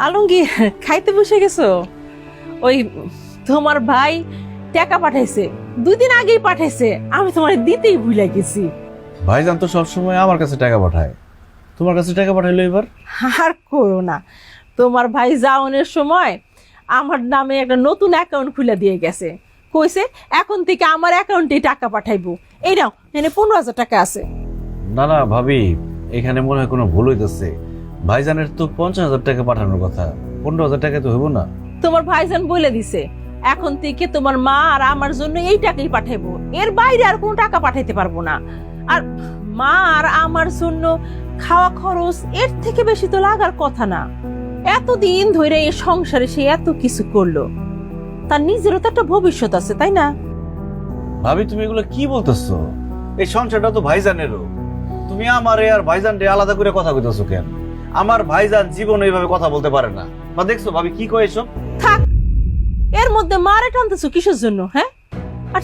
আলমগীর খাইতে বসে গেছো? ওই তোমার ভাই টাকা পাঠাইছে, 2 দিন আগেই পাঠাইছে, আমি তোমার দিতেই ভুলে গেছি। ভাইজান তো সবসময় আমার কাছে টাকা পাঠায়, তোমার কাছে টাকা পাঠাইলো এবার? আর করো না, তোমার ভাই যাওয়ানোর সময় আমার নামে একটা নতুন অ্যাকাউন্ট খুলে দিয়ে গেছে, কইছে এখন থেকে আমার অ্যাকাউন্টে টাকা পাঠাইবো। এই নাও, এখানে 15,000 টাকা আছে। না না ভাবি, এখানে মনে হয় কোনো ভুল হইতেছে। ভাইজানের তো 50,000 টাকা পাঠানোর কথা, 15,000 টাকা তো হইব না? তোমার ভাইজান বলে দিছে এখন থেকে তোমার মা আর আমার জন্য এই টাকাই পাঠাইবো, এর বাইরে আর কোনো টাকা পাঠাইতে পারবো না। আর মা আর আমার জন্য খাওয়া খরচ এর থেকে বেশি তো লাগার কথা না। এতদিন ধরে এই সংসারে সে এত কিছু করলো, তার নিজেরও তো একটা ভবিষ্যৎ আছে, তাই না? ভাবি তুমি এগুলো কি বলতেছো? এই সংসারটা তো ভাইজানেরও। তুমি আমারে আর ভাইজানরে আলাদা করে কথা কইতেছো কেন? আমার ভাইজান জীবনে এইভাবে কথা বলতে পারে না। বা দেখছো ভাবি কি কয় এসব? থাক, এর মধ্যে মারে টানতেছো কিসের জন্য? হ্যাঁ, আর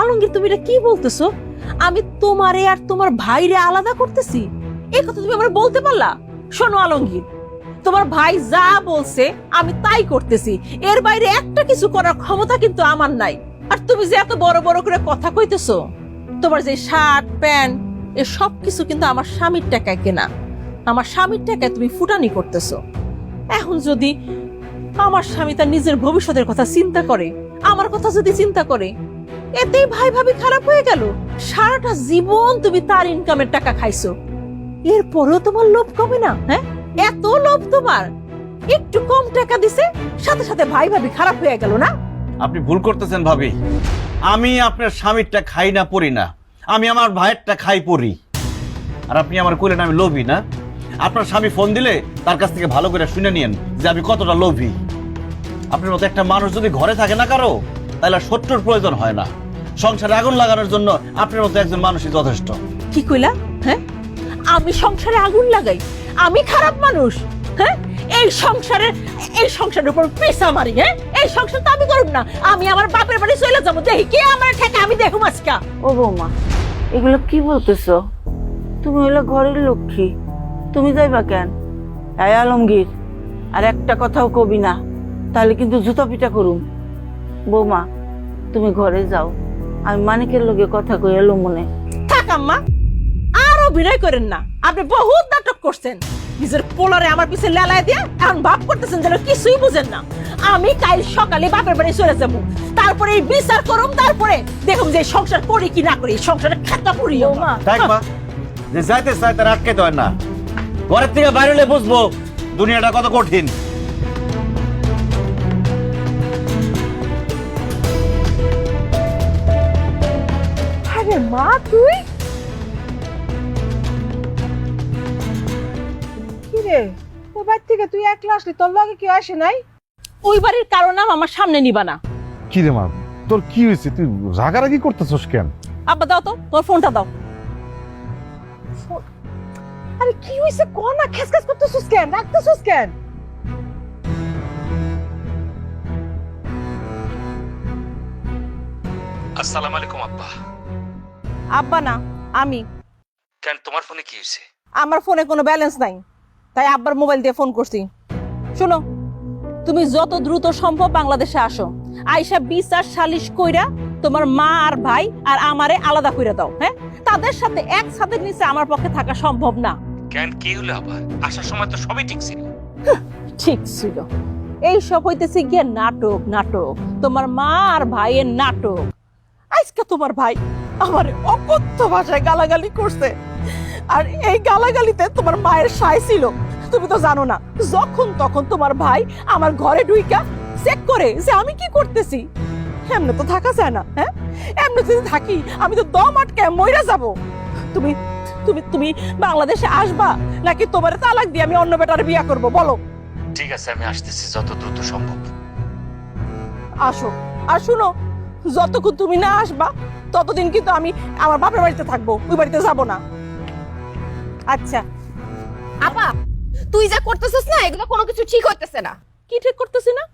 আলমগীর তুমি এটা কি বলতেছো? আমি তোমারে আর তোমার ভাইরে আলাদা করতেছি, এই কথা তুমি আমার বলতে পারলা? শোনো আলমগীর, তোমার ভাই যা বলছে আমি তাই করতেছি, এর বাইরে একটা কিছু করার ক্ষমতা কিন্তু আমার নাই। আর তুমি যে এত বড় বড় করে কথা কইতেছো, তোমার যে শার্ট প্যান্ট এ সব কিছু কিন্তু আমার স্বামীর টাকায় কেনা, আমার স্বামীর টাকায় তুমি ফুটানি করতেছো। এখন যদি আমার স্বামী তার নিজের ভবিষ্যতের কথা চিন্তা করে, আমার কথা যদি চিন্তা করে, এতেই ভাই ভাবি খারাপ হয়ে গেল। সারাটা জীবন তুমি তার ইনকামের টাকা খাইছো, এরপরেও তোমার লোভ কমে না? হ্যাঁ, এত লোভ তোমার, একটু কম টাকা দিছে সাথে সাথে ভাই ভাবি খারাপ হয়ে গেল না? আপনি ভুল করতেছেন ভাবি। আমি আপনার স্বামীরটা খাই না পড়ি না, আমি আমার ভাইয়েরটা খাই পড়ি। আর আপনি আমার কইলেন আমি লোভী না? আপনার স্বামী ফোন দিলে তার কাছ থেকে ভালো করে শুনে নিয়েন যে আমি কতটা লোভী। আপনার মতো একটা মানুষ যদি ঘরে থাকে না কারো, তাহলে শত্রুর প্রয়োজন হয় না। সংসারে আগুন লাগানোর জন্য আপনার মতো একজন মানুষই যথেষ্ট। কি কইলা? হ্যাঁ, আমি সংসারে আগুন লাগাই? আমি খারাপ মানুষ? হ্যাঁ, এই সংসারের উপর পেশা মারি? হ্যাঁ, এই সংসার তো আমি করব না, আমি আমার বাপের বাড়ি চলে যাবো, দেখি কে আমার ঠেকা আমি দেখুম আজকা। ও বৌমা, এগুলো কি বলতেছো? তুমি হইলো ঘরের লক্ষ্মী, তুমি যাইবা কেন? এই আলমগীর, আর একটা কথাও কবি না, তাহলে কিন্তু জুতা পিটা করুম। বৌমা তুমি ঘরে যাও, আমি মানিকের লগে কথা কই এলো মনে। থাক আম্মা, আর অভিনয় করেন না, আপনি বহুত নাটক করছেন। নিজের পোলারে আমার পিছে লেলায় দিয়ে এখন ভাব করতেছেন যেন কিছুই বুঝেন না। আমি কাল সকালে বাপের বাড়ি চলে যাব, তারপরে এই বিচার করুম, তারপরে দেখুন যে সংসার করি কি না করি, সংসারে খাতা পড়িও মা। তাই মা, যে যাইতে চাই তার আটকাইতে হয় না। ঘরের থেকে বাইরে হলে বুঝবো দুনিয়াটা কত কঠিন। আরে মা, তুই কি রে, ওই বাড়ি থেকে তুই একলা আসলি, তোর লগে কেউ আসে নাই? ওই বাড়ির কারো নাম আমার সামনে নিবা না। কি রে মা, তোর কি হয়েছে? তুই রাগারাগি করতেছস কেন? আব্বা দাও তো তোর ফোনটা দাও। আরে কি হইছে ক না, খেসখেস করতেছিস কেন, রাখতেছিস কেন? আসসালামু আলাইকুম আব্বা। আব্বা না, আমি। কেন, তোমার ফোনে কি হয়েছে? আমার ফোনে কোনো ব্যালেন্স নাই, তাই আব্বার মোবাইল দিয়ে ফোন করছি। শোনো, তুমি যত দ্রুত সম্ভব বাংলাদেশে আসো, আইসা বিচার সালিশ কইরা তোমার মা আর ভাই আর আমারে আলাদা কইরা দাও। হ্যাঁ, তাদের সাথে এক ছাদের নিচে আমার পক্ষে থাকা সম্ভব না। কেন, কি হলো আবার? আসার সময় তো সবই ঠিক ছিল। ঠিক ছিল, এই সব হইতেছে গিয়ে নাটক। নাটক, তোমার মা আর ভাইয়ের নাটক। আজকে তোমার ভাই আমারে অকথ্য ভাষায় গালাগালি করছে, আর এই গালাগালিতে তোমার মায়ের সায় ছিল। তুমি তো জানো না, যখন তখন তোমার ভাই আমার ঘরে ঢুইকা চেক করে যে আমি কি করতেছি। এমনি তো থাকা যায় না। হ্যাঁ, এমনি যদি থাকি আমি তো দম আটকে মইরা যাব। তুমি তুমি তুমি বাংলাদেশে আসবা নাকি তোমার তালাক দিয়ে আমি অন্য বেটার বিয়া করব? বলো। ঠিক আছে, আমি আসতেছি যত দ্রুত সম্ভব। আসো, আর শুনো, যতক্ষণ তুমি না আসবা ততদিন কিন্তু আমি আমার বাপের বাড়িতে থাকবো, ওই বাড়িতে যাব না। আচ্ছা আপা, তুই যা করতেছিস না, এগুলো কোনো কিছু ঠিক হইতেছে না। কি ঠিক করতেছি না?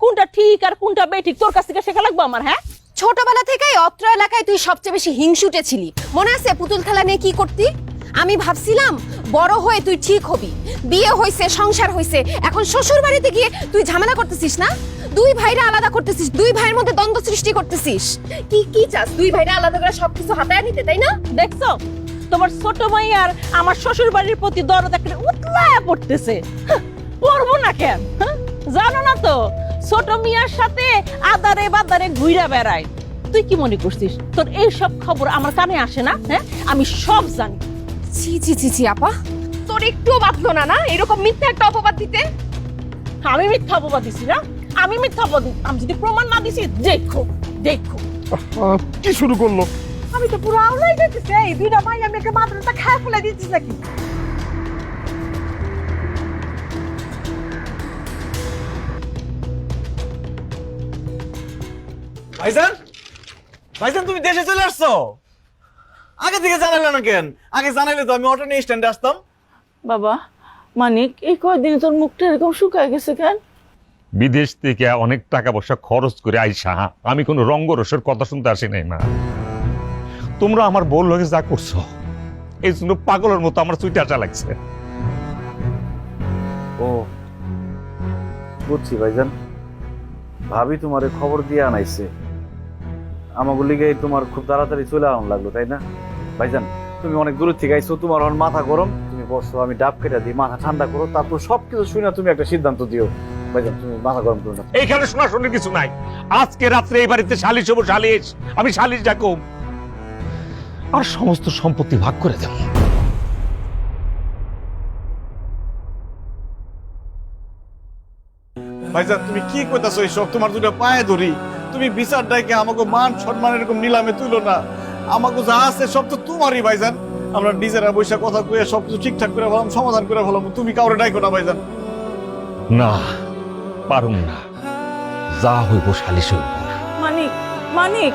কোনটা ঠিক আর কোনটা বেঠিক তোর কাছ থেকে শেখা লাগবে আমার? হ্যাঁ, ছোটবেলা থেকেই অত্র এলাকায় তুই সবচেয়ে বেশি হিংসুটে ছিলি। মনে আছে পুতুল খেলা নিয়ে কি করতি? আমি ভাবছিলাম বড় হয়ে তুই ঠিক হবি, বিয়ে হইছে, সংসার হইছে, এখন শ্বশুর বাড়িতে গিয়ে তুই ঝামেলা করতেছিস না, দুই ভাইরা আলাদা করতেছিস, দুই ভাইয়ের মধ্যে দ্বন্দ্ব সৃষ্টি করতেছিস। কি কি চাস, দুই ভাইরা আলাদা করে সবকিছু হাতায় নিতে, তাই না? দেখছো তোমার ছোট ভাই আর আমার শ্বশুর বাড়ির প্রতি দরদ একটা উতলায়া পড়তেছে। পড়বো না কেন? জানো না তো ছোট মিয়ার সাথে আদারে বাদারে ঘুইরা বেড়ায়। তুই কি মনে করছিস তোর এই সব খবর আমার কানে আসে না? হ্যাঁ, আমি সব জানি। ছি ছি ছি ছি আপা, তোর একটুও বাঁধলো না না এরকম মিথ্যা একটা অপবাদ দিতে? আমি মিথ্যা অপবাদ দিছি না? আমি মিথ্যা অপবাদ দিছি? আমি যদি প্রমাণ না দিছি দেখো দেখো। কি শুরু করলো? আমি তো পুরো আওলাই যাইতেছি, এই দুইটা ভাই আমি একটা মাত্রাটা খায় ফেলে দিচ্ছিস নাকি? ভাইজান, ভাইজান তুমি দেশে চলে আসছো? আগে থেকে জানালে না কেন? আগে জানাইলে তো আমি অটো নিয়ে স্ট্যান্ডে আসতাম। বাবা মানিক, এই কয়দিনে তোর মুখটা এরকম শুকায় গেছে কেন? বিদেশ থেকে অনেক টাকা পয়সা খরচ করে আইসা আমি কোনো রঙ্গরসের কথা শুনতে আসি নাই মা। তোমরা আমার বউ লগে যা করছো এই জন্য পাগলের মতো আমার চুইটা লাগছে। ও বুঝছি ভাইজান, ভাবি তোমারে খবর দিয়ে আনাইছে, আমাকে লিগে তোমার খুব তাড়াতাড়ি চলে আনানো লাগলো, তাই না? ভাইজান তুমি অনেক দূর থেকে আইছো, তোমার এখন মাথা গরম, তুমি বসো, আমি ডাব কেটে দিই, মাথা ঠান্ডা করো, তারপর সবকিছু শুনে তুমি একটা সিদ্ধান্ত দিও। ভাইজান তুমি মাথা গরম করো না। এইখানে শোনাশোনির কিছু নাই। আজকে রাত্রে এই বাড়িতে সালিশ হবো, সালিশ। আমি সালিশ ডাকুম আর সমস্ত সম্পত্তি ভাগ করে দেব। ভাইজান তুমি কি কইতাছো এইসব? তোমার দুটো পায়ে ধরি, তুমি বিচার ডাইকে আমাকে মান সম্মান এরকম নিলামে তুইলো না। আমাকে যা আছে সব তো তোমারই ভাইজান। আমরা নিজেরা বৈশা কথা কইয়া সবকিছু ঠিকঠাক করে ফেলাম, সমাধান করে ফেলাম, তুমি কাউরে ডাইকো না ভাইজান। না পারুম না, যা হইব সালিশ হইব। মানিক, মানিক